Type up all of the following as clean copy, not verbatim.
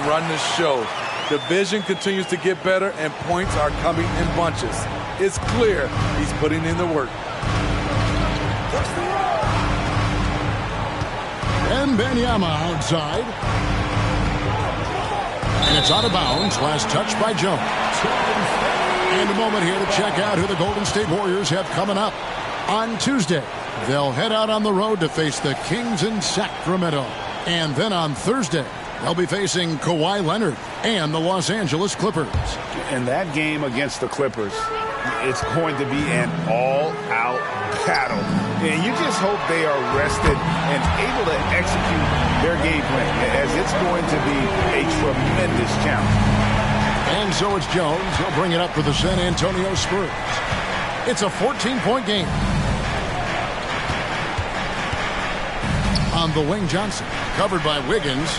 run the show. The vision continues to get better, and points are coming in bunches. It's clear he's putting in the work. Wembanyama outside. And it's out of bounds. Last touch by Jones. And a moment here to check out who the Golden State Warriors have coming up. On Tuesday, they'll head out on the road to face the Kings in Sacramento. And then on Thursday, they'll be facing Kawhi Leonard and the Los Angeles Clippers. In that game against the Clippers, it's going to be an all-out battle. And you just hope they are rested and able to execute their game plan, as it's going to be a tremendous challenge. And so it's Jones. He'll bring it up for the San Antonio Spurs. It's a 14-point game. On the wing, Johnson, covered by Wiggins.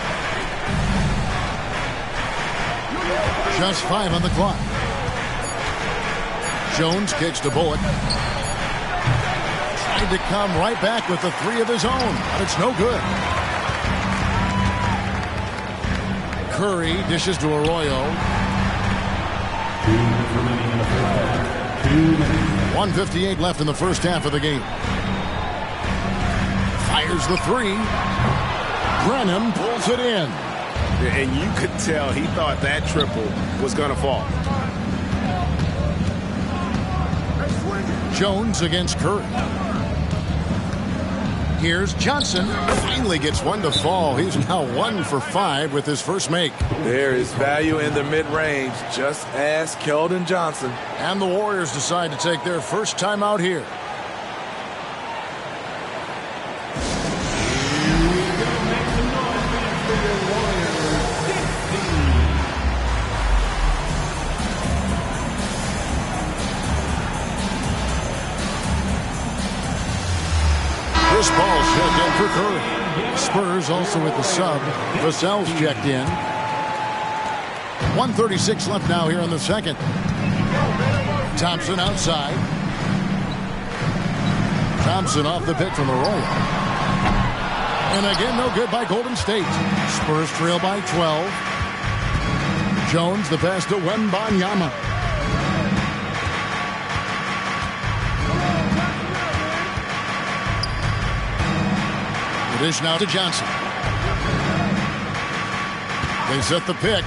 Just 5 on the clock. Jones kicks to Bullock. Tried to come right back with the 3 of his own, but it's no good. Curry dishes to Arroyo. 1:58 left in the first half of the game. Fires the 3. Brennan pulls it in. And you could tell he thought that triple was going to fall. Jones against Curry. Here's Johnson. Finally gets one to fall. He's now 1 for 5 with his first make. There is value in the mid-range. Just ask Keldon Johnson. And the Warriors decide to take their first time out here. This ball checked in for Curry. Spurs also with the sub. Vassell's checked in. 1:36 left now here in the second. Thompson outside. Thompson off the pick from the roll. And again, no good by Golden State. Spurs trail by 12. Jones the pass to Wembanyama. Dish now to Johnson. They set the pick.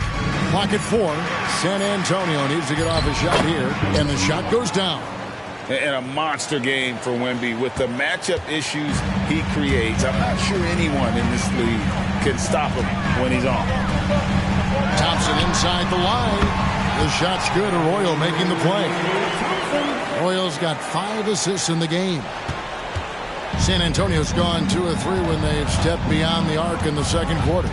Clock at 4. San Antonio needs to get off a shot here. And the shot goes down. And a monster game for Wemby with the matchup issues he creates. I'm not sure anyone in this league can stop him when he's on. Thompson inside the line. The shot's good. Arroyo making the play. Arroyo's got 5 assists in the game. San Antonio's gone 2 of 3 when they've stepped beyond the arc in the second quarter.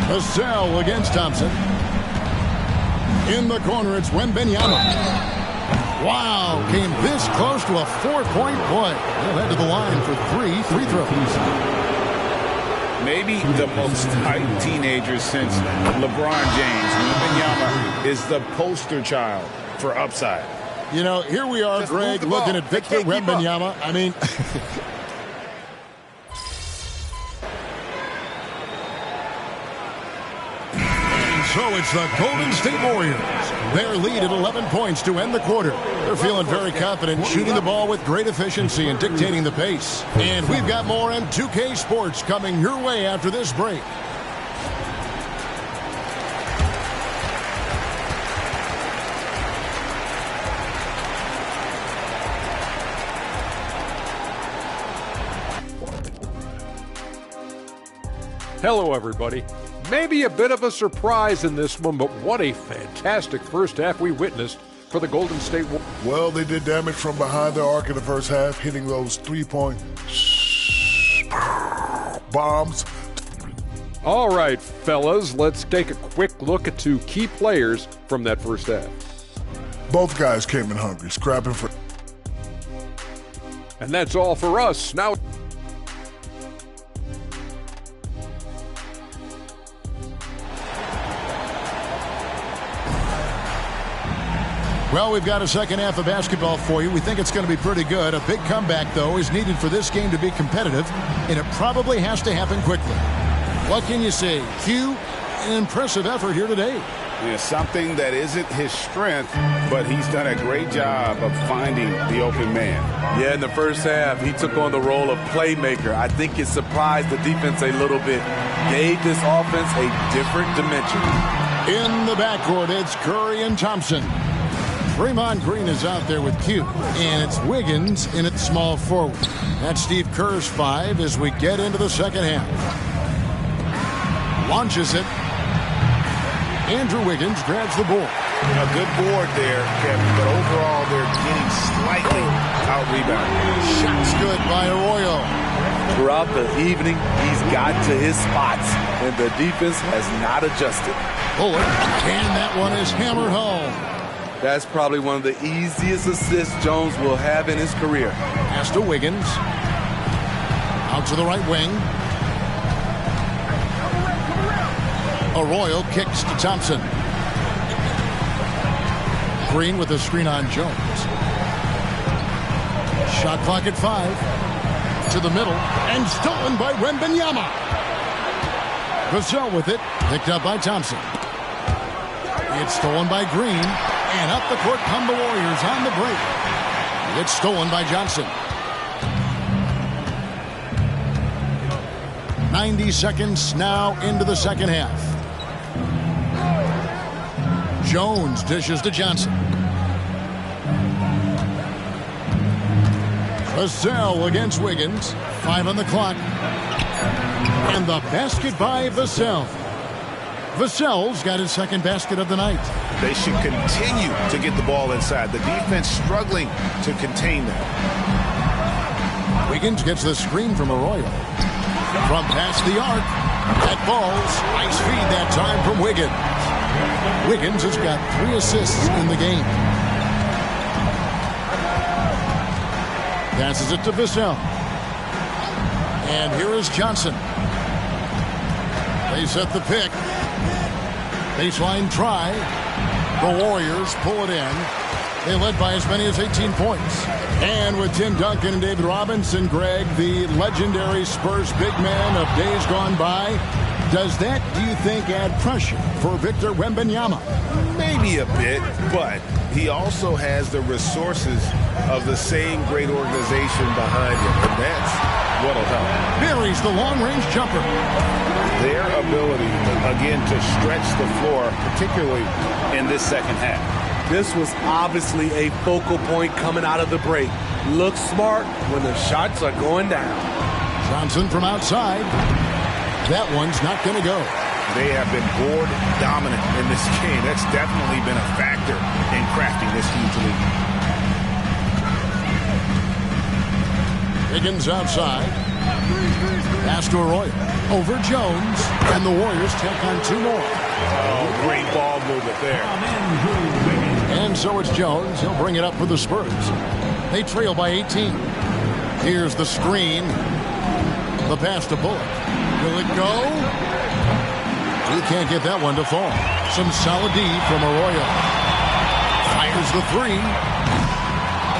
Vassell against Thompson. In the corner, it's Wembanyama. Wow, came this close to a 4-point play. They'll head to the line for 3 free throws. Maybe the most hyped teenager since LeBron James. Wembanyama is the poster child for upside. You know, here we are, Just Greg, looking at Victor Wembanyama. I mean, and so it's the Golden State Warriors. Their lead at 11 points to end the quarter. They're feeling very confident, shooting the ball with great efficiency and dictating the pace. And we've got more on 2K Sports coming your way after this break. Hello, everybody. Maybe a bit of a surprise in this one, but what a fantastic first half we witnessed for the Golden State Warriors. Well, they did damage from behind the arc in the first half, hitting those 3-point bombs. All right, fellas, let's take a quick look at 2 key players from that first half. Both guys came in hungry, scrapping for... And that's all for us. Now... Well, we've got a second half of basketball for you. We think it's going to be pretty good. A big comeback, though, is needed for this game to be competitive, and it probably has to happen quickly. What can you say? Q, an impressive effort here today. Yeah, something that isn't his strength, but he's done a great job of finding the open man. Yeah, in the first half, he took on the role of playmaker. I think it surprised the defense a little bit. Gave this offense a different dimension. In the backcourt, it's Curry and Thompson. Draymond Green is out there with Q, and it's Wiggins in at small forward. That's Steve Kerr's 5 as we get into the second half. Launches it. Andrew Wiggins grabs the board. A good board there, Kevin, but overall they're getting slightly out-rebounded. Shot's good by Arroyo. Throughout the evening, he's got to his spots, and the defense has not adjusted. Bullock, and that one is hammered home. That's probably one of the easiest assists Jones will have in his career. Pass to Wiggins. Out to the right wing. Arroyo kicks to Thompson. Green with a screen on Jones. Shot clock at 5. To the middle. And stolen by Wembanyama. Vassell with it. Picked up by Thompson. It's stolen by Green. And up the court come the Warriors on the break. It's stolen by Johnson. 90 seconds now into the second half. Jones dishes to Johnson. Vassell against Wiggins. 5 on the clock. And the basket by Vassell. Vassell's got his second basket of the night. They should continue to get the ball inside. The defense struggling to contain them. Wiggins gets the screen from Arroyo. From past the arc. That falls. Nice feed that time from Wiggins. Wiggins has got 3 assists in the game. Passes it to Vassell. And here is Johnson. They set the pick. Baseline try. The Warriors pull it in. They led by as many as 18 points. And with Tim Duncan and David Robinson, Greg, the legendary Spurs big man of days gone by, does that, do you think, add pressure for Victor Wembanyama? Maybe a bit, but he also has the resources of the same great organization behind him, and that's what'll help. Buries the long-range jumper. Their ability, again, to stretch the floor, particularly in this second half. This was obviously a focal point coming out of the break. Look smart when the shots are going down. Johnson from outside. That one's not going to go. They have been board dominant in this game. That's definitely been a factor in crafting this huge lead. Higgins outside. Pass to Arroyo. Over Jones. And the Warriors take on 2 more. Oh, great ball movement there. And so it's Jones. He'll bring it up for the Spurs. They trail by 18. Here's the screen. The pass to Bullock. Will it go? He can't get that one to fall. Some solid D from Arroyo. Fires the 3.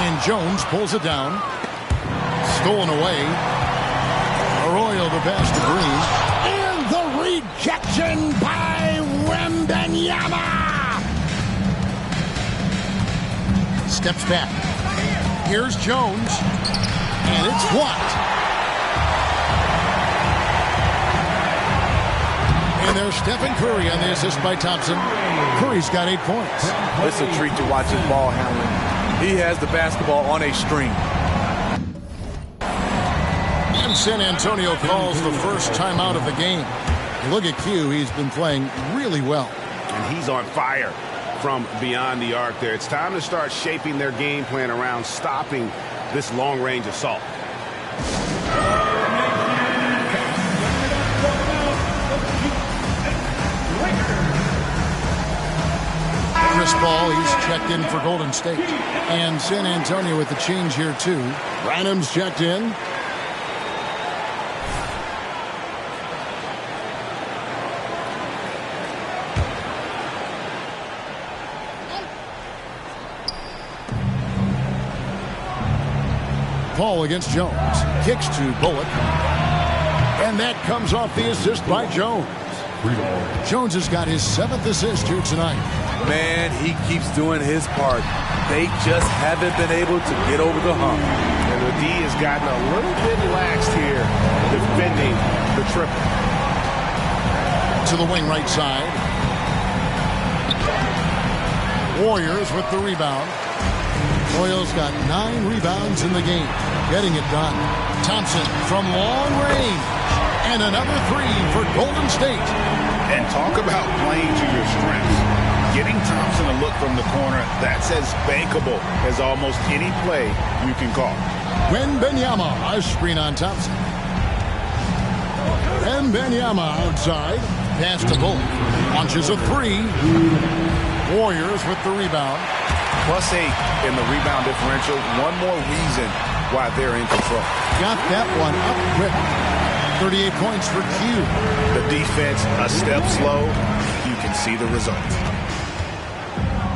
And Jones pulls it down. Stolen away. Arroyo the pass to Green. And the rejection by Wembanyama. Steps back. Here's Jones. And it's blocked. And there's Stephen Curry on the assist by Thompson. Curry's got 8 points. It's a treat to watch his ball handling. He has the basketball on a string. And San Antonio calls the first timeout of the game. Look at Q. He's been playing really well. And he's on fire from beyond the arc there. It's time to start shaping their game plan around stopping this long-range assault. Chris Paul, he's checked in for Golden State. And San Antonio with the change here, too. Branham's checked in. Paul against Jones. Kicks to Bullock. And that comes off the assist by Jones. Jones has got his 7th assist here tonight. Man, he keeps doing his part. They just haven't been able to get over the hump. And the D has gotten a little bit laxed here, defending the triple. To the wing right side. Warriors with the rebound. Royals got 9 rebounds in the game. Getting it done. Thompson from long range. And another 3 for Golden State. And talk about playing to your strengths. Getting Thompson a look from the corner, that's as bankable as almost any play you can call. Wembanyama, a screen on Thompson. Wembanyama outside. Pass to Bullock. Launches a 3. Warriors with the rebound. +8 in the rebound differential. One more reason why they're in control. Got that one up quick. 38 points for Q. The defense a step slow. You can see the result.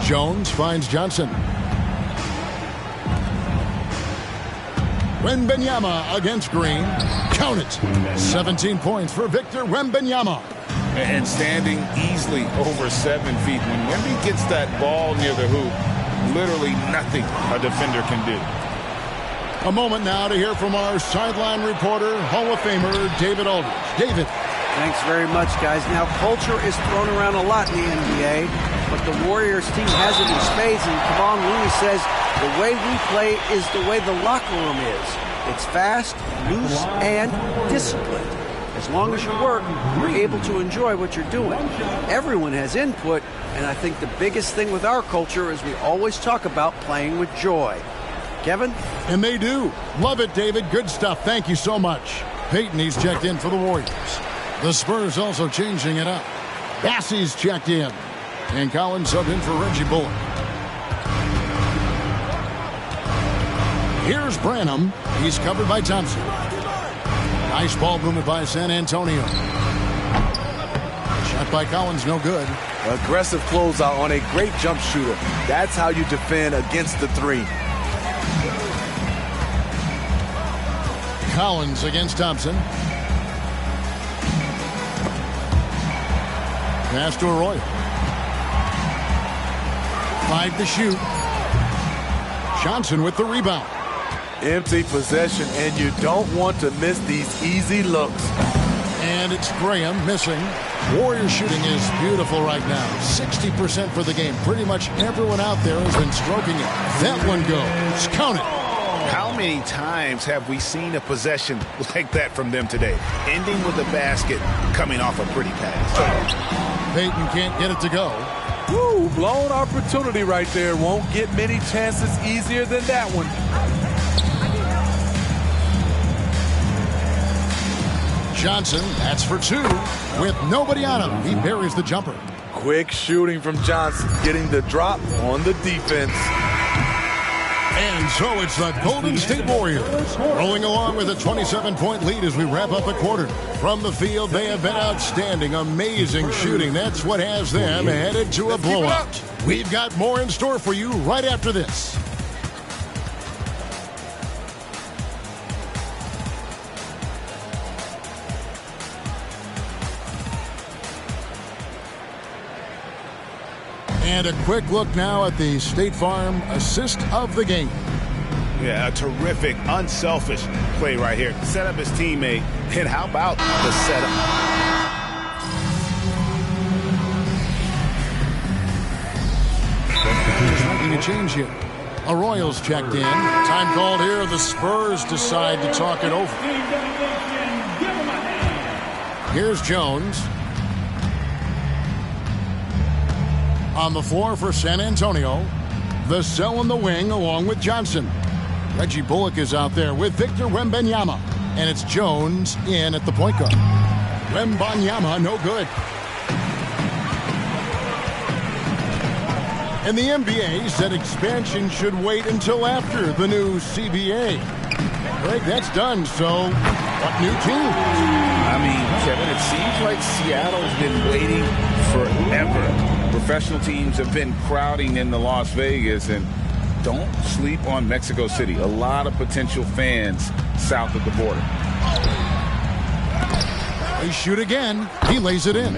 Jones finds Johnson. Wembanyama against Green. Count it. 17 points for Victor Wembanyama. And standing easily over 7 feet. When Wemby gets that ball near the hoop, literally nothing a defender can do. A moment now to hear from our sideline reporter, Hall of Famer David Aldridge. David. Thanks very much, guys. Now, culture is thrown around a lot in the NBA, but the Warriors team has it in spades, and Kevon Looney says the way we play is the way the locker room is. It's fast, loose, and disciplined. As long as you work, you're able to enjoy what you're doing. Everyone has input, and I think the biggest thing with our culture is we always talk about playing with joy. Kevin? And they do. Love it, David. Good stuff. Thank you so much. Peyton, he's checked in for the Warriors. The Spurs also changing it up. Bassey's checked in. And Collins subbed in for Reggie Bullock. Here's Branham. He's covered by Thompson. Nice ball movement by San Antonio. Shot by Collins, no good. Aggressive closeout on a great jump shooter. That's how you defend against the 3. Collins against Thompson. Pass to Arroyo. 5 to shoot. Johnson with the rebound. Empty possession, and you don't want to miss these easy looks. And it's Graham missing. Warrior shooting is beautiful right now. 60% for the game. Pretty much everyone out there has been stroking it. That one goes. Count it. How many times have we seen a possession like that from them today? Ending with a basket, coming off a pretty pass. Peyton can't get it to go. Woo, blown opportunity right there. Won't get many chances easier than that one. Johnson, that's for 2. With nobody on him, he buries the jumper. Quick shooting from Johnson, getting the drop on the defense. And so it's the Golden State Warriors rolling along with a 27-point lead as we wrap up the quarter. From the field, they have been outstanding, amazing shooting. That's what has them headed to a blowout. We've got more in store for you right after this. And a quick look now at the State Farm assist of the game. Yeah, a terrific, unselfish play right here. Set up his teammate, and how about the setup? Just making a change here. Arroyo's checked in. Time called here. The Spurs decide to talk it over. Here's Jones. On the floor for San Antonio. Vassell in the wing along with Johnson. Reggie Bullock is out there with Victor Wembanyama. And it's Jones in at the point guard. Wembanyama, no good. And the NBA said expansion should wait until after the new CBA. Greg, that's done, so what new team? I mean, Kevin, it seems like Seattle's been waiting forever. Professional teams have been crowding into Las Vegas, and don't sleep on Mexico City. A lot of potential fans south of the border. They shoot again. He lays it in.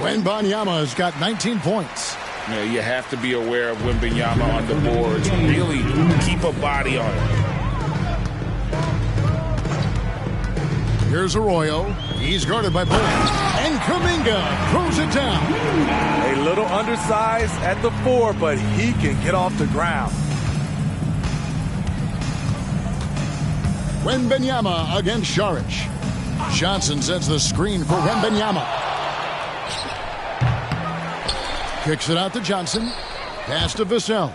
Wembanyama has got 19 points. You know, you have to be aware of Wembanyama on the boards. Really keep a body on it. Here's Arroyo. He's guarded by Bullock. And Kuminga throws it down. A little undersized at the 4, but he can get off the ground. Wembanyama against Saric. Johnson sets the screen for Wembanyama. Kicks it out to Johnson. Pass to Vassell.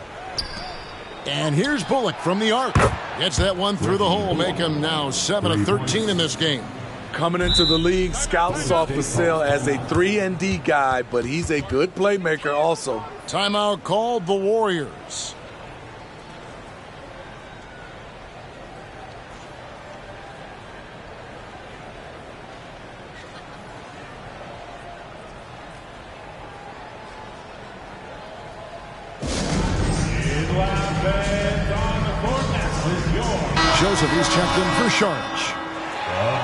And here's Bullock from the arc. Gets that one through the hole. Make him now 7 of 13 in this game. Coming into the league, scouts saw Vassell as a 3-and-D guy, but he's a good playmaker also. Timeout called the Warriors. Joseph, he's checked in for Saric.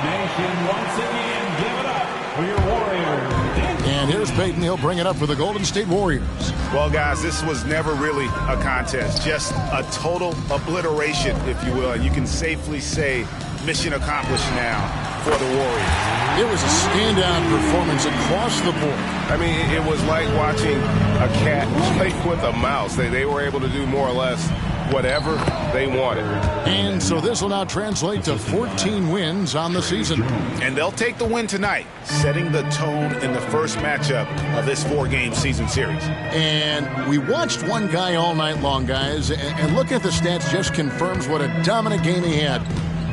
Nation once again give it up for your Warriors. And here's Peyton. He'll bring it up for the Golden State Warriors. Well, guys, this was never really a contest. Just a total obliteration, if you will. And you can safely say mission accomplished now for the Warriors. It was a standout performance across the board. I mean, it was like watching a cat play with a mouse. They were able to do more or less whatever they wanted. And so this will now translate to 14 wins on the season. And they'll take the win tonight, setting the tone in the first matchup of this 4-game season series. And we watched one guy all night long, guys, and looking at the stats just confirms what a dominant game he had.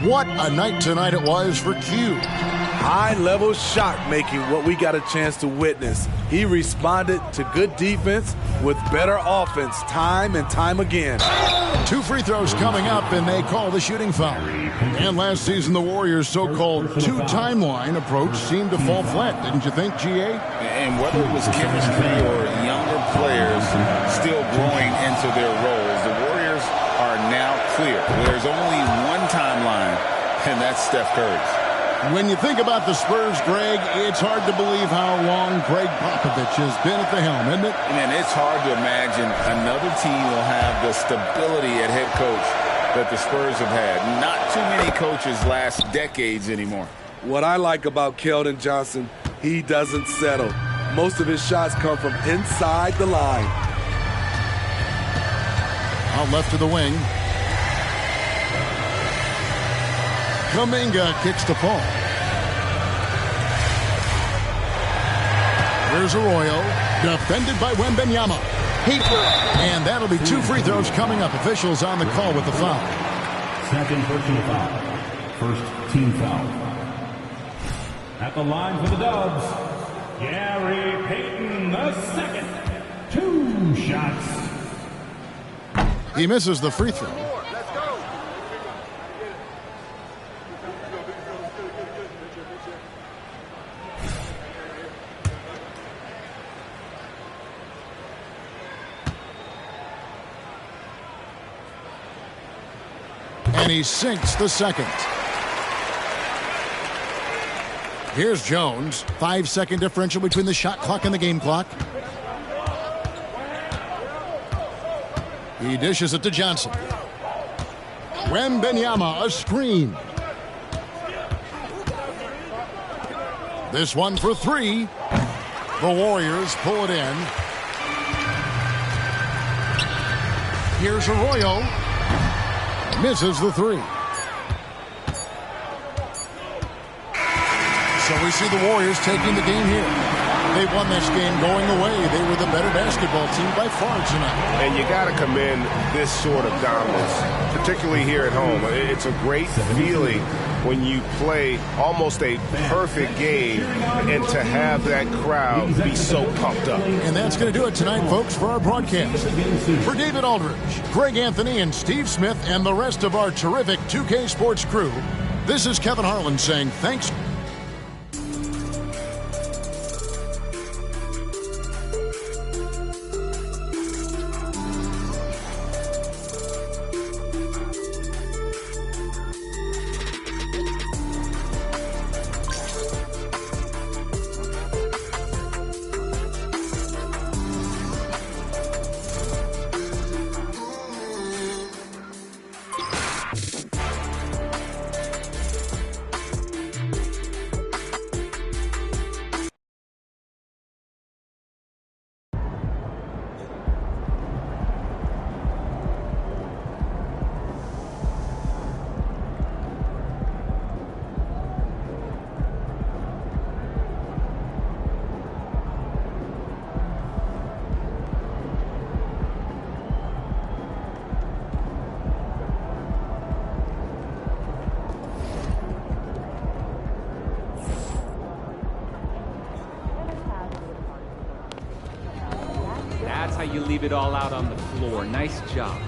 What a night tonight it was for Q. High-level shot making, what we got a chance to witness. He responded to good defense with better offense time and time again. 2 free throws coming up, and they call the shooting foul. And last season, the Warriors' so-called 2-timeline approach seemed to fall flat, didn't you think, GA? And whether it was chemistry or younger players still growing into their roles, the Warriors are now clear. There's only one timeline, and that's Steph Curry's. When you think about the Spurs, Greg, it's hard to believe how long Greg Popovich has been at the helm, isn't it? And it's hard to imagine another team will have the stability at head coach that the Spurs have had. Not too many coaches last decades anymore. What I like about Keldon Johnson, he doesn't settle. Most of his shots come from inside the line. Out left to the wing. Kuminga kicks to Paul. Here's Arroyo, defended by Wembanyama. And that'll be 2 free throws coming up. Officials on the call with the foul. Second personal foul. First team foul. At the line for the Dubs, Gary Payton the second. 2 shots. He misses the free throw. And he sinks the second. Here's Jones. 5-second differential between the shot clock and the game clock. He dishes it to Johnson. Wembanyama, a screen. This one for 3. The Warriors pull it in. Here's Arroyo. Misses the 3. So we see the Warriors taking the game here. They won this game going away. They were the better basketball team by far tonight. And you got to commend this sort of dominance, particularly here at home. It's a great feeling when you play almost a perfect game and to have that crowd be so pumped up. And that's going to do it tonight, folks, for our broadcast. For David Aldridge, Greg Anthony, and Steve Smith, and the rest of our terrific 2K Sports crew, this is Kevin Harlan saying thanks. how you leave it all out on the floor. Nice job.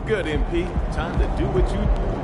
Good, MP. Time to do what you do.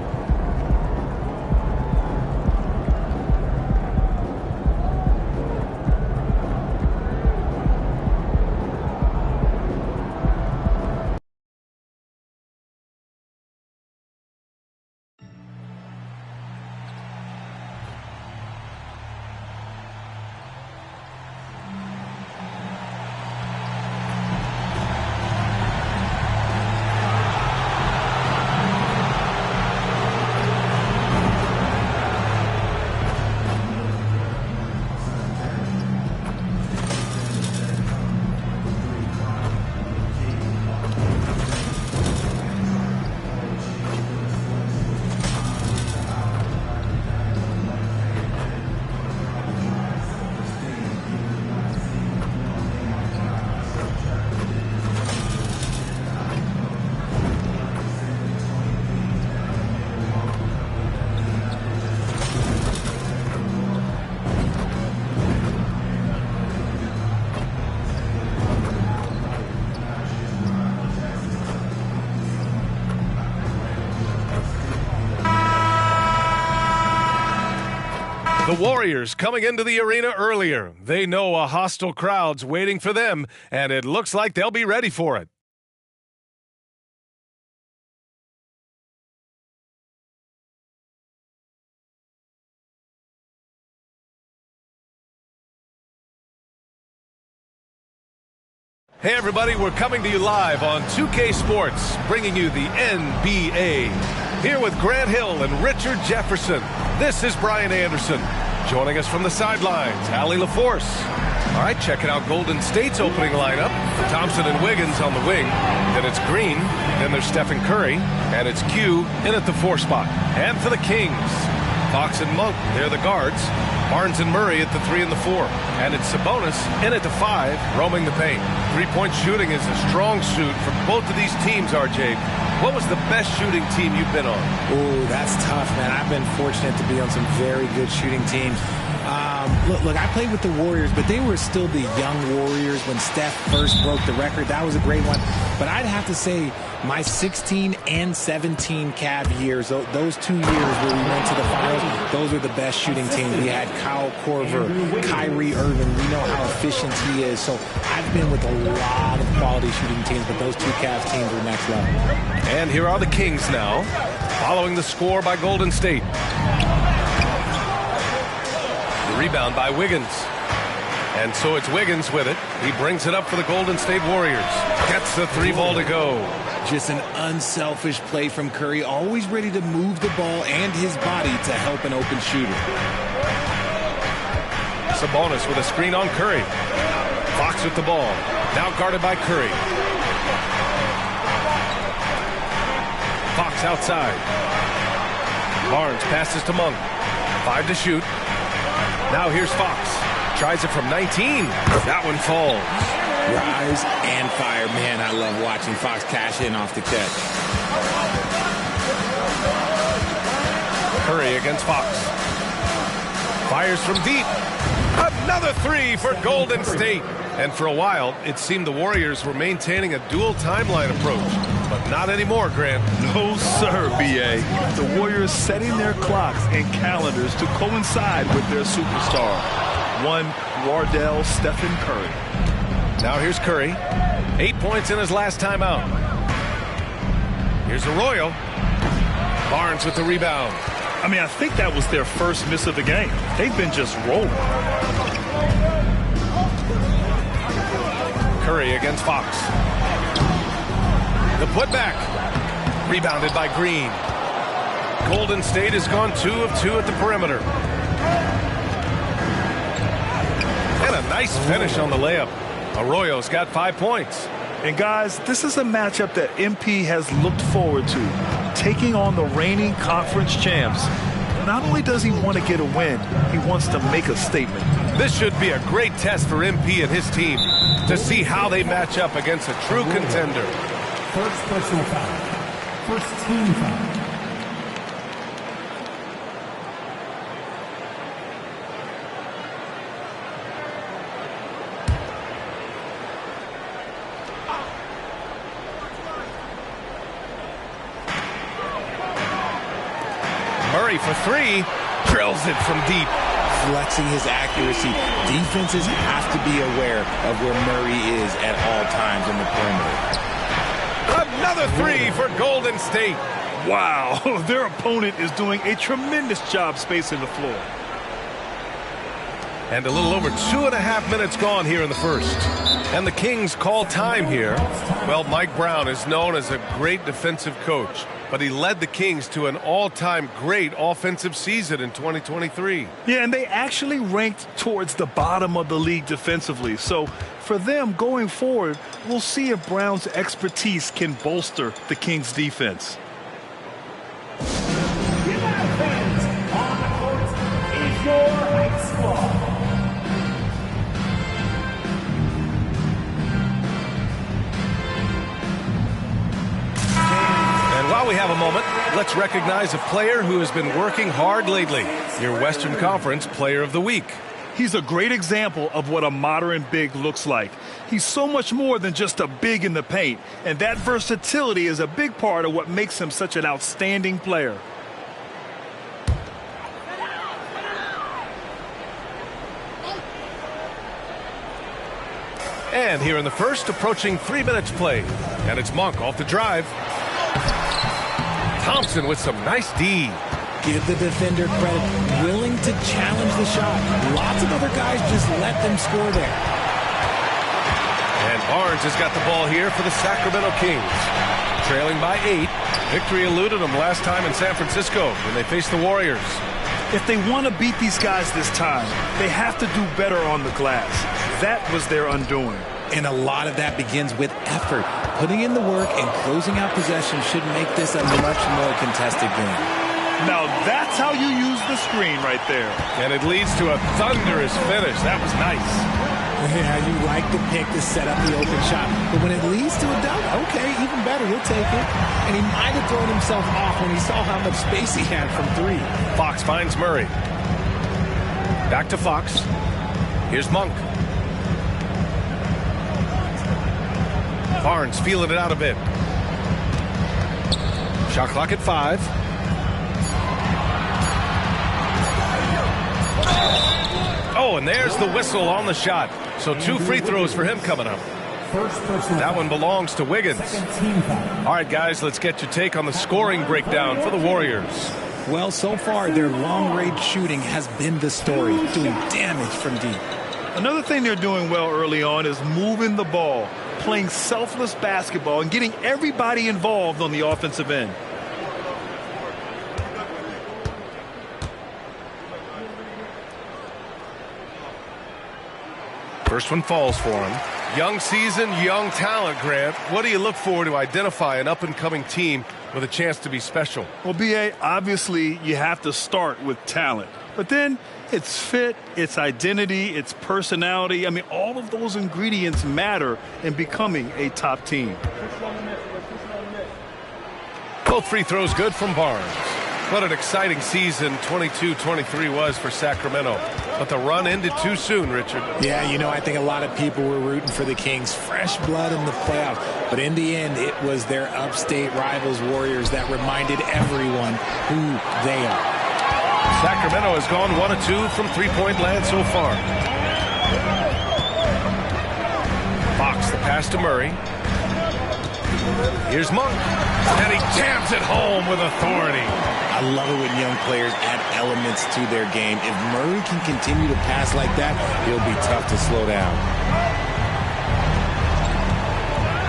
The Warriors coming into the arena earlier. They know a hostile crowd's waiting for them, and it looks like they'll be ready for it. Hey everybody, we're coming to you live on 2K Sports, bringing you the NBA. Here with Grant Hill and Richard Jefferson, this is Brian Anderson. Joining us from the sidelines, Allie LaForce. All right, checking out Golden State's opening lineup. Thompson and Wiggins on the wing. Then it's Green. Then there's Stephen Curry. And it's Q in at the 4 spot. And for the Kings, Fox and Monk, they're the guards. Barnes and Murray at the 3 and the 4. And it's Sabonis in at the 5, roaming the paint. Three-point shooting is a strong suit for both of these teams, RJ. What was the best shooting team you've been on? Ooh, that's tough, man. I've been fortunate to be on some very good shooting teams. Look, I played with the Warriors, but they were still the young Warriors when Steph first broke the record. That was a great one. But I'd have to say my 16 and 17 Cavs years, those 2 years where we went to the finals, those were the best shooting teams. We had Kyle Korver, Kyrie Irving. We know how efficient he is. So I've been with a lot of quality shooting teams, but those 2 Cavs teams were next level. And here are the Kings now, following the score by Golden State. The rebound by Wiggins. And so it's Wiggins with it. He brings it up for the Golden State Warriors. Gets the 3 ball to go. Just an unselfish play from Curry, always ready to move the ball and his body to help an open shooter. Sabonis with a screen on Curry. Fox with the ball. Now guarded by Curry. Fox outside. Barnes passes to Monk. 5 to shoot. Now here's Fox. Tries it from 19. That one falls. Rise and fire. Man, I love watching Fox cash in off the catch. Curry against Fox. Fires from deep. Another 3 for Golden State. And for a while, it seemed the Warriors were maintaining a dual timeline approach. But not anymore, Grant. No, sir, B.A. The Warriors setting their clocks and calendars to coincide with their superstar. One Wardell Stephen Curry. Now here's Curry. 8 points in his last time out. Here's Arroyo. Barnes with the rebound. I mean, I think that was their first miss of the game. They've been just rolling. Curry against Fox. The putback. Rebounded by Green. Golden State has gone 2 of 2 at the perimeter. And a nice finish on the layup. Arroyo's got 5 points. And guys, this is a matchup that MP has looked forward to. Taking on the reigning conference champs. Not only does he want to get a win, he wants to make a statement. This should be a great test for MP and his team to see how they match up against a true contender. First personal foul. First team foul. Murray for three. Drills it from deep. Flexing his accuracy. Defenses have to be aware of where Murray is at all times in the perimeter. Another three for Golden State. Wow, their opponent is doing a tremendous job spacing the floor. And a little over 2.5 minutes gone here in the first. And the Kings call time here. Well, Mike Brown is known as a great defensive coach, but he led the Kings to an all-time great offensive season in 2023. Yeah, and they actually ranked towards the bottom of the league defensively. So for them going forward, we'll see if Brown's expertise can bolster the Kings' defense. United fans, on the court is your ice ball. And while we have a moment, let's recognize a player who has been working hard lately. Your Western Conference Player of the Week. He's a great example of what a modern big looks like. He's so much more than just a big in the paint, and that versatility is a big part of what makes him such an outstanding player. And here in the first, approaching 3 minutes played. And it's Monk off the drive. Thompson with some nice D. Give the defender credit, willing to challenge the shot. Lots of other guys just let them score there. And Barnes has got the ball here for the Sacramento Kings. Trailing by 8. Victory eluded them last time in San Francisco when they faced the Warriors. If they want to beat these guys this time, they have to do better on the glass. That was their undoing. And a lot of that begins with effort. Putting in the work and closing out possession should make this a much more contested game. Now that's how you use the screen right there. And it leads to a thunderous finish. That was nice. Yeah, you like the pick to set up the open shot. But when it leads to a dunk, okay, even better, he'll take it. And he might have thrown himself off when he saw how much space he had from three. Fox finds Murray. Back to Fox. Here's Monk. Barnes feeling it out a bit. Shot clock at 5. Oh, and there's the whistle on the shot. So 2 free throws for him coming up. That one belongs to Wiggins. All right, guys, let's get your take on the scoring breakdown for the Warriors. Well, so far, their long-range shooting has been the story, doing damage from deep. Another thing they're doing well early on is moving the ball, playing selfless basketball, and getting everybody involved on the offensive end. First one falls for him. Young season, young talent, Grant. What do you look for to identify an up-and-coming team with a chance to be special? Well, B.A., obviously you have to start with talent. But then it's fit, it's identity, it's personality. I mean, all of those ingredients matter in becoming a top team. Both free throws good from Barnes. What an exciting season 22-23 was for Sacramento. But the run ended too soon, Richard. Yeah, you know, I think a lot of people were rooting for the Kings. Fresh blood in the playoffs. But in the end, it was their upstate rivals Warriors that reminded everyone who they are. Sacramento has gone 1 of 2 from three-point land so far. Fox, the pass to Murray. Here's Monk. And he jams it home with authority. I love it when young players add elements to their game. If Murray can continue to pass like that, he'll be tough to slow down.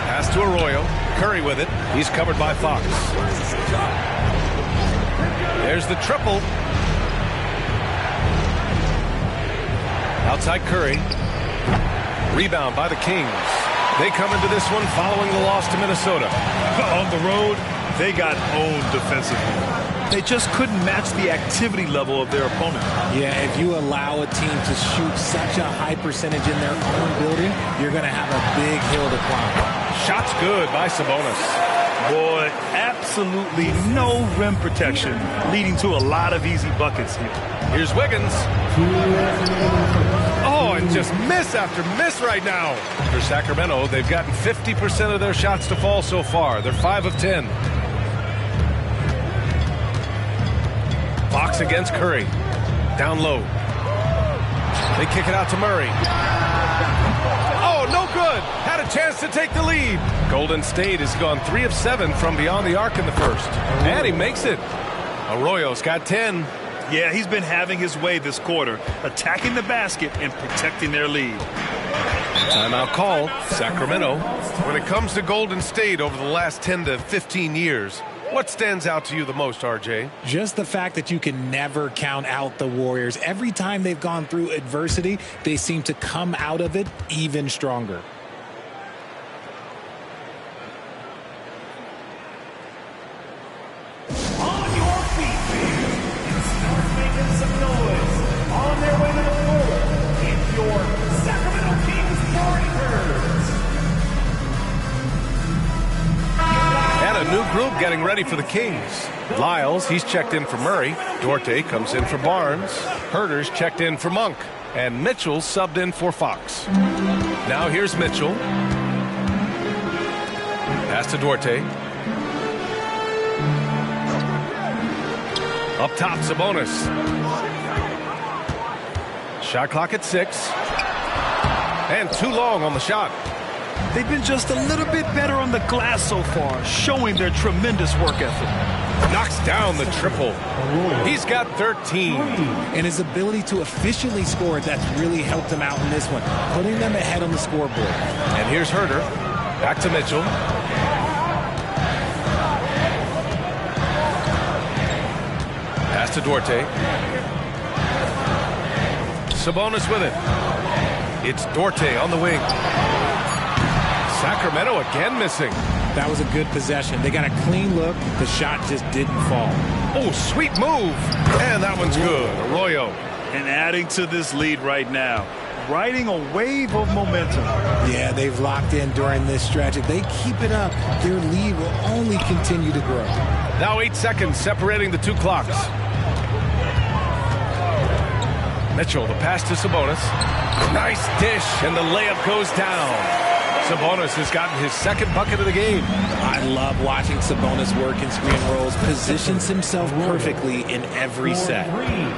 Pass to Arroyo. Curry with it. He's covered by Fox. There's the triple. Outside Curry. Rebound by the Kings. They come into this one following the loss to Minnesota. On the road, they got owned defensively. They just couldn't match the activity level of their opponent. Yeah, if you allow a team to shoot such a high percentage in their own building, you're going to have a big hill to climb. Shots good by Sabonis. Boy, absolutely no rim protection, leading to a lot of easy buckets here. Here's Wiggins. Oh, and just miss after miss right now. For Sacramento, they've gotten 50% of their shots to fall so far. They're 5 of 10. Fox against Curry. Down low. They kick it out to Murray. Oh, no good. Had a chance to take the lead. Golden State has gone 3 of 7 from beyond the arc in the first. And he makes it. Arroyo's got 10. Yeah, he's been having his way this quarter, attacking the basket and protecting their lead. Timeout call, Sacramento. When it comes to Golden State over the last 10 to 15 years, what stands out to you the most, RJ? Just the fact that you can never count out the Warriors. Every time they've gone through adversity, they seem to come out of it even stronger. On your feet, baby, and start making some noise. On their way to the floor, it's your Sacramento Kings Warriors. And a new group getting ready for the Kings. Lyles, he's checked in for Murray. Dorte comes in for Barnes. Herter's checked in for Monk. And Mitchell subbed in for Fox. Now here's Mitchell. Pass to Dorte. Up top, Sabonis. Shot clock at 6. And too long on the shot. They've been just a little bit better on the glass so far, showing their tremendous work ethic. Knocks down the triple. He's got 13. And his ability to efficiently score, that's really helped him out in this one, putting them ahead on the scoreboard. And here's Herter. Back to Mitchell. Pass to Dorte. Sabonis with it. It's Dorte on the wing. Sacramento again missing. That was a good possession. They got a clean look. The shot just didn't fall. Oh, sweet move. And that one's good. Arroyo. And adding to this lead right now, riding a wave of momentum. Yeah, they've locked in during this stretch. If they keep it up, their lead will only continue to grow. Now 8 seconds separating the two clocks. Mitchell, the pass to Sabonis. Nice dish, and the layup goes down. Sabonis has gotten his second bucket of the game. I love watching Sabonis work in screen rolls. Positions himself perfectly in every set.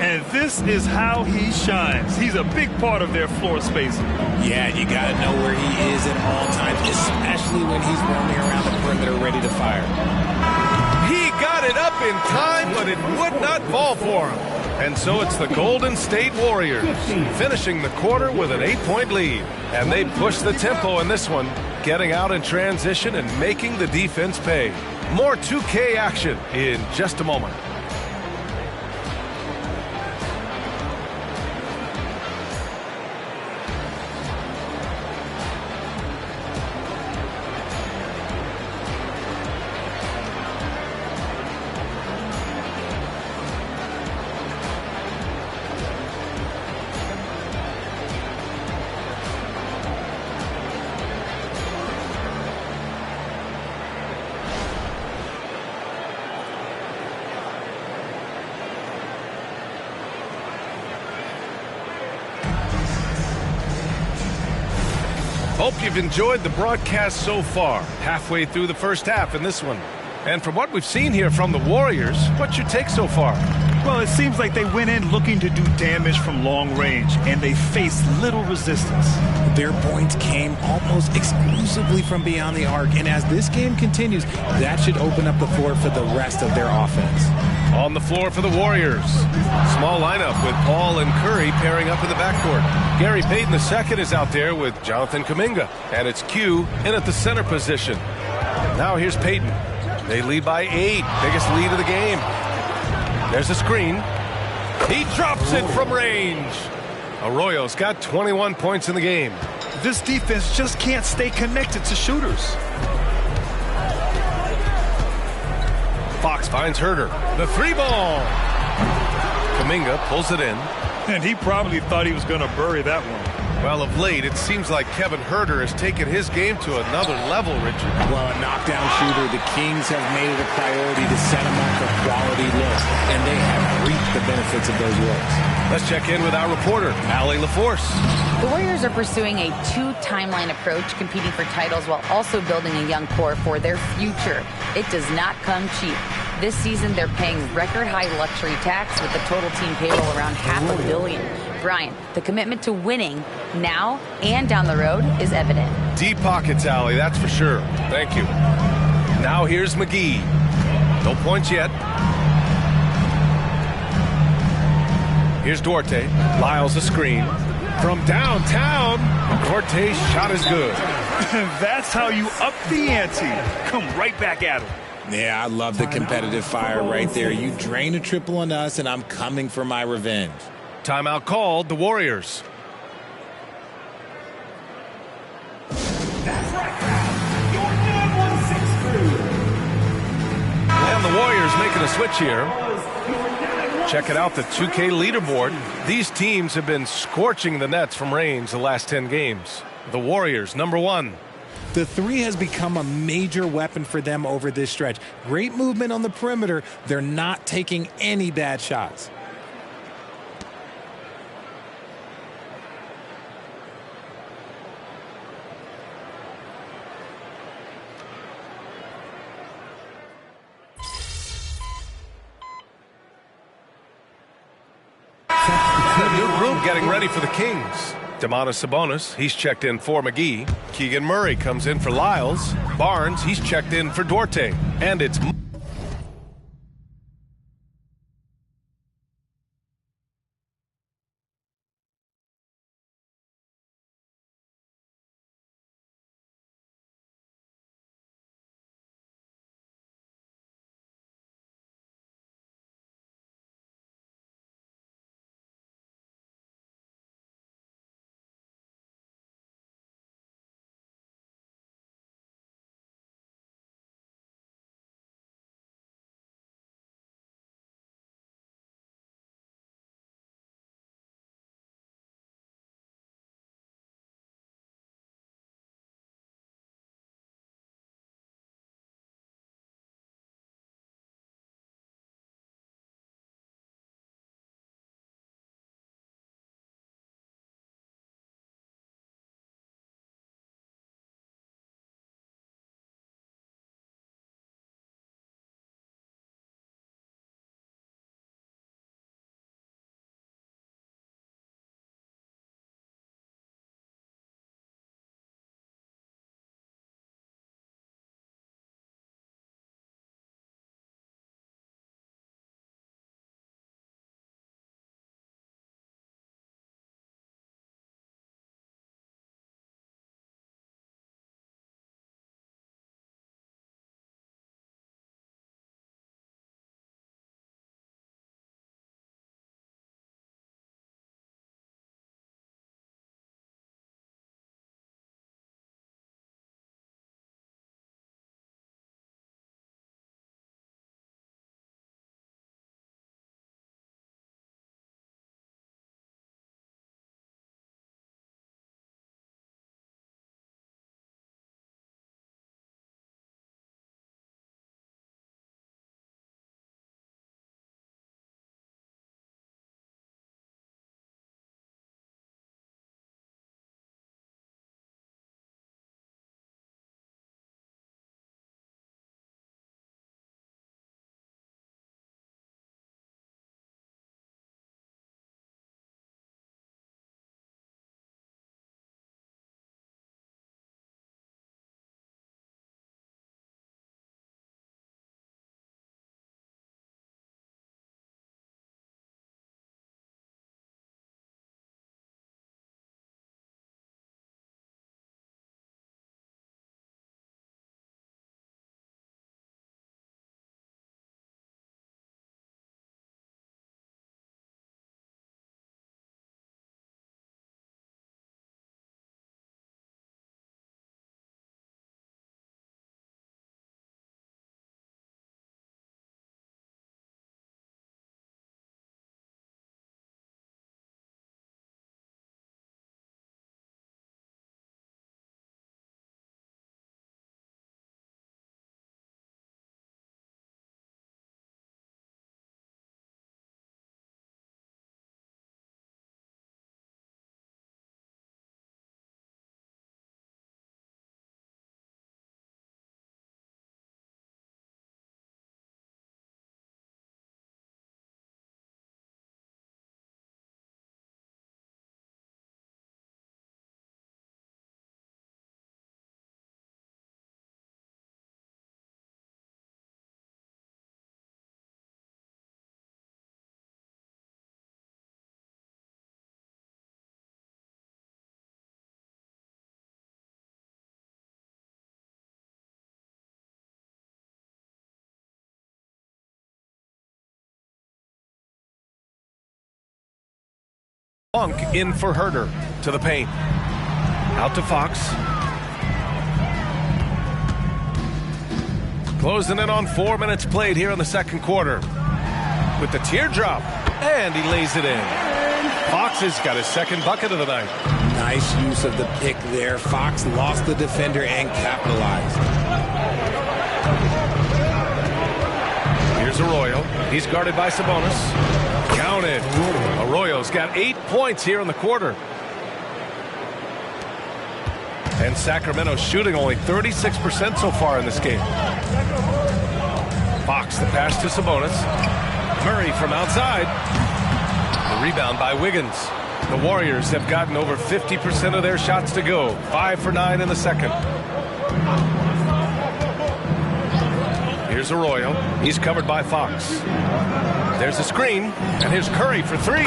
And this is how he shines. He's a big part of their floor spacing. Yeah, you got to know where he is at all times, especially when he's roaming around the perimeter ready to fire. He got it up in time, but it would not fall for him. And so it's the Golden State Warriors finishing the quarter with an 8-point lead. And they push the tempo in this one, getting out in transition and making the defense pay. More 2K action in just a moment. Hope you've enjoyed the broadcast so far. Halfway through the first half in this one. And from what we've seen here from the Warriors, what's your take so far? Well, it seems like they went in looking to do damage from long range, and they faced little resistance. Their points came almost exclusively from beyond the arc, and as this game continues, that should open up the floor for the rest of their offense. On the floor for the Warriors. Small lineup with Paul and Curry pairing up in the backcourt. Gary Payton II is out there with Jonathan Kuminga, and it's Q in at the center position. Now here's Payton. They lead by 8, biggest lead of the game. There's a screen. He drops it from range. Arroyo's got 21 points in the game. This defense just can't stay connected to shooters. Fox finds Herter. The 3-ball. Kuminga pulls it in. And he probably thought he was going to bury that one. Well, of late, it seems like Kevin Herter has taken his game to another level, Richard. Well, a knockdown shooter, the Kings have made it a priority to set him up for quality looks, and they have reaped the benefits of those looks. Let's check in with our reporter, Allie LaForce. The Warriors are pursuing a two-timeline approach, competing for titles while also building a young core for their future. It does not come cheap. This season, they're paying record-high luxury tax with the total team payroll around $500 million. Brian, the commitment to winning now and down the road is evident. Deep pockets, Allie, that's for sure. Thank you. Now here's McGee. No points yet. Here's Duarte. Lyles a screen. From downtown, Duarte's shot is good. That's how you up the ante. Come right back at him. Yeah, I love the competitive fire right there. You drain a triple on us, and I'm coming for my revenge. Timeout called, the Warriors. That's right. Your number 6 crew. And the Warriors making a switch here. Check it out, the 2K leaderboard. These teams have been scorching the nets from range the last 10 games. The Warriors, number 1. The three has become a major weapon for them over this stretch. Great movement on the perimeter. They're not taking any bad shots. A new group getting ready for the Kings. Domantas Sabonis, he's checked in for McGee. Keegan Murray comes in for Lyles. Barnes, he's checked in for Duarte. And it's Monk in for Herter to the paint. Out to Fox. Closing in on 4 minutes played here in the second quarter. With the teardrop, and he lays it in. Fox has got his second bucket of the night. Nice use of the pick there. Fox lost the defender and capitalized. Here's Arroyo. He's guarded by Sabonis. Counted. Arroyo's got 8 points here in the quarter. And Sacramento's shooting only 36% so far in this game. Fox, the pass to Sabonis. Murray from outside. The rebound by Wiggins. The Warriors have gotten over 50% of their shots to go. 5 for 9 in the second. Here's Arroyo. He's covered by Fox. There's a screen, and here's Curry for 3.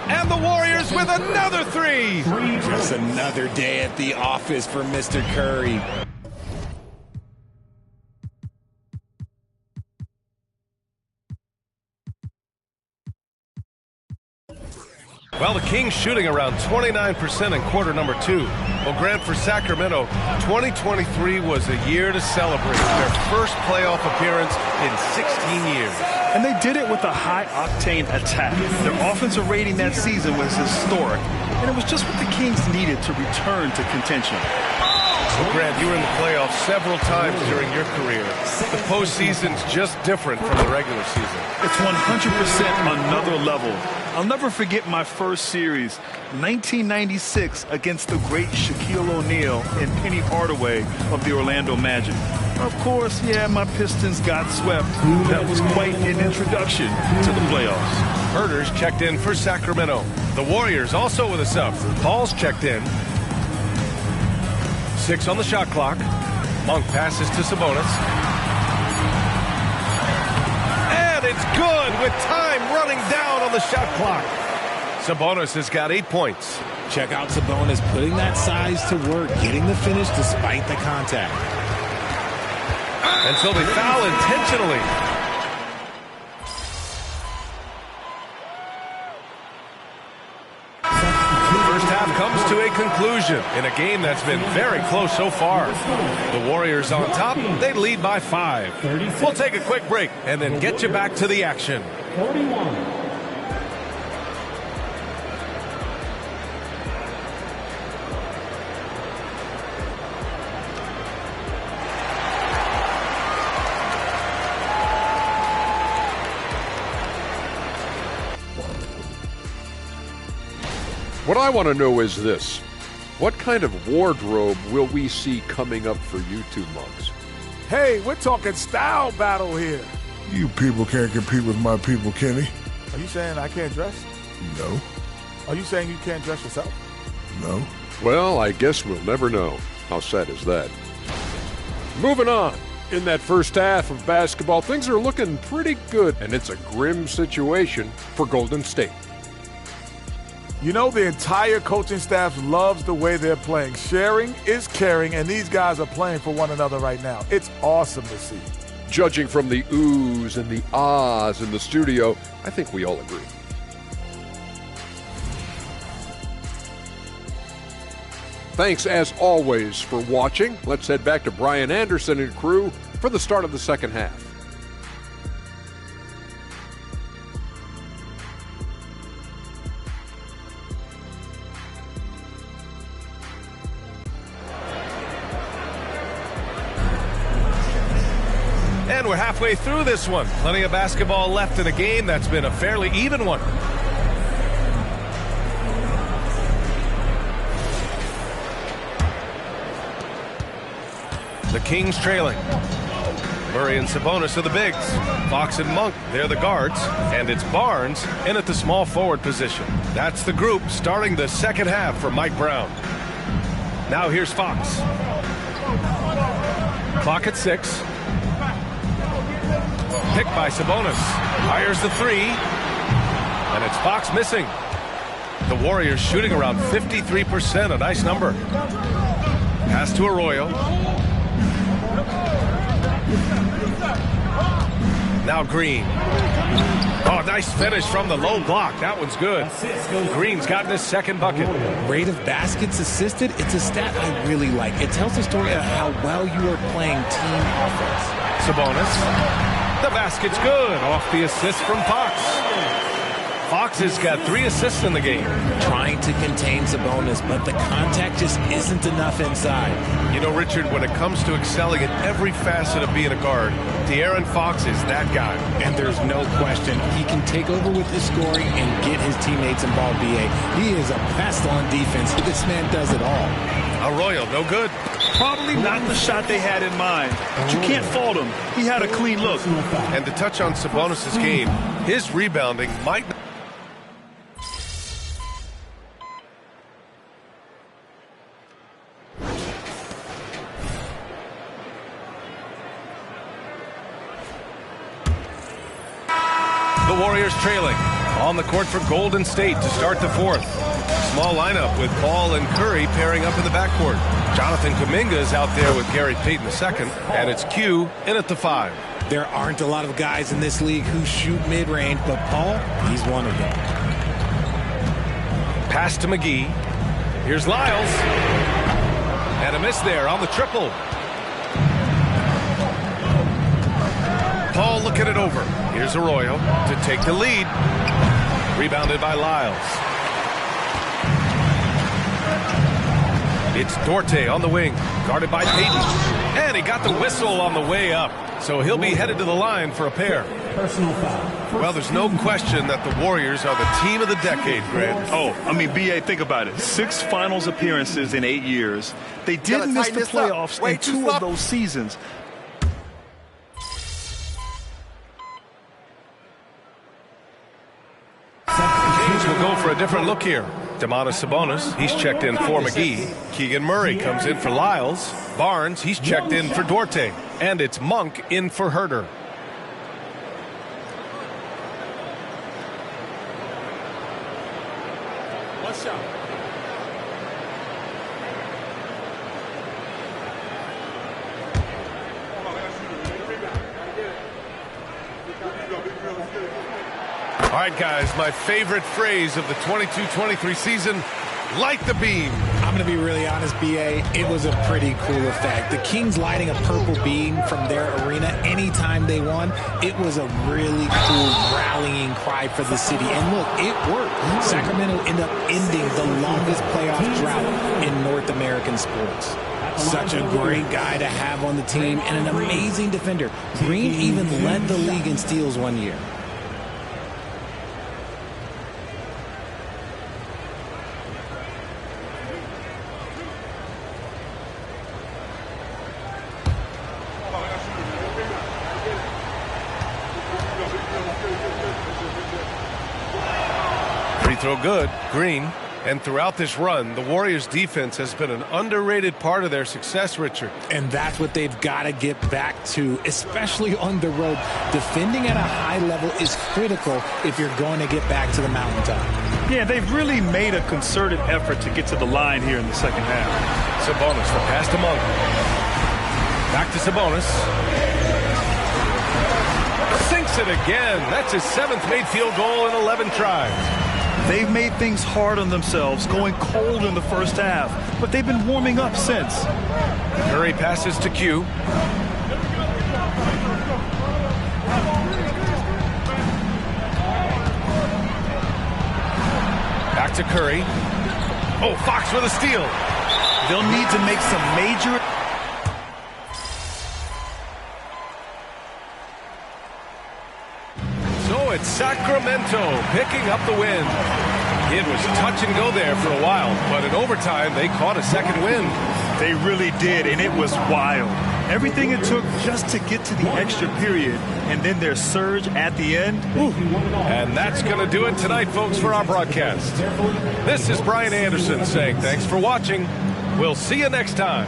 And the Warriors with another 3. Just another day at the office for Mr. Curry. Well, the Kings shooting around 29% in quarter number 2. Well, Grant, for Sacramento, 2023 was a year to celebrate. Their first playoff appearance in 16 years. And they did it with a high-octane attack. Their offensive rating that season was historic, and it was just what the Kings needed to return to contention. Well, Grant, you were in the playoffs several times during your career. The postseason's just different from the regular season. It's 100% another level. I'll never forget my first series, 1996, against the great Shaquille O'Neal and Penny Hardaway of the Orlando Magic. Of course, yeah, my Pistons got swept. That was quite an introduction to the playoffs. Herter's checked in for Sacramento. The Warriors also with a sub. Paul's checked in. 6 on the shot clock. Monk passes to Sabonis. And it's good with time running down on the shot clock. Sabonis has got 8 points. Check out Sabonis putting that size to work, getting the finish despite the contact. And so they foul intentionally. First half comes to a conclusion in a game that's been very close so far. The Warriors on top, they lead by 5. We'll take a quick break and then get you back to the action. 41. What I want to know is this. What kind of wardrobe will we see coming up for you two monks? Hey, we're talking style battle here. You people can't compete with my people, Kenny. Are you saying I can't dress? No. Are you saying you can't dress yourself? No. Well, I guess we'll never know. How sad is that? Moving on. In that first half of basketball, things are looking pretty good, and it's a grim situation for Golden State. You know, the entire coaching staff loves the way they're playing. Sharing is caring, and these guys are playing for one another right now. It's awesome to see. Judging from the oohs and the ahs in the studio, I think we all agree. Thanks, as always, for watching. Let's head back to Brian Anderson and crew for the start of the second half. And we're halfway through this one. Plenty of basketball left in a game that's been a fairly even one. The Kings trailing. Murray and Sabonis are the bigs. Fox and Monk, they're the guards. And it's Barnes in at the small forward position. That's the group starting the second half for Mike Brown. Now here's Fox. Clock at 6. Picked by Sabonis. Fires the 3. And it's Fox missing. The Warriors shooting around 53%, a nice number. Pass to Arroyo. Now Green. Oh, nice finish from the low block. That one's good. Green's gotten his second bucket. Rate of baskets assisted, it's a stat I really like. It tells the story of how well you are playing team offense. Sabonis. The basket's good off the assist from Fox. Fox has got 3 assists in the game. Trying to contain Sabonis, but the contact just isn't enough inside. You know, Richard, when it comes to excelling in every facet of being a guard, De'Aaron Fox is that guy. And there's no question he can take over with his scoring and get his teammates involved, B.A. He is a pest on defense. This man does it all. Arroyo, no good. Probably not the shot they had in mind, but you can't fault him. He had a clean look. And to touch on Sabonis' game, his rebounding might not. The Warriors trailing on the court for Golden State to start the fourth. Small lineup with Ball and Curry pairing up in the backcourt. Jonathan Kuminga is out there with Gary Payton II, and it's Q in at the 5. There aren't a lot of guys in this league who shoot mid-range, but Paul, he's one of them. Pass to McGee. Here's Lyles. And a miss there on the triple. Paul looking it over. Here's Arroyo to take the lead. Rebounded by Lyles. It's Dorte on the wing, guarded by Payton. And he got the whistle on the way up. So he'll be headed to the line for a pair. Personal foul. Well, there's no question that the Warriors are the team of the decade, Grant. Oh, I mean, B.A., think about it. 6 finals appearances in 8 years. They did miss the playoffs in 2 of those seasons. Kings will go for a different look here. Domantas Sabonis, he's checked in for McGee. Keegan Murray comes in for Lyles. Barnes, he's checked in for Dorte. And it's Monk in for Herter. One shot. All right, guys, my favorite phrase of the 22-23 season, light the beam. I'm going to be really honest, B.A. It was a pretty cool effect. The Kings lighting a purple beam from their arena anytime they won, it was a really cool rallying cry for the city. And look, it worked. Sacramento ended up ending the longest playoff drought in North American sports. Such a great guy to have on the team and an amazing defender. Green even led the league in steals one year. Free throw good, Green. And throughout this run, the Warriors' defense has been an underrated part of their success, Richard. And that's what they've got to get back to, especially on the road. Defending at a high level is critical if you're going to get back to the mountaintop. Yeah, they've really made a concerted effort to get to the line here in the second half. Sabonis, the pass to Monk. Back to Sabonis. Sinks it again. That's his 7th made field goal in 11 tries. They've made things hard on themselves, going cold in the first half, but they've been warming up since. Curry passes to Q. Back to Curry. Oh, Fox with a steal. They'll need to make some major... So it's Sacramento picking up the win. It was touch and go there for a while, but in overtime, they caught a second win. They really did, and it was wild. Everything it took just to get to the extra period, and then their surge at the end. Ooh. And that's going to do it tonight, folks, for our broadcast. This is Brian Anderson saying thanks for watching. We'll see you next time.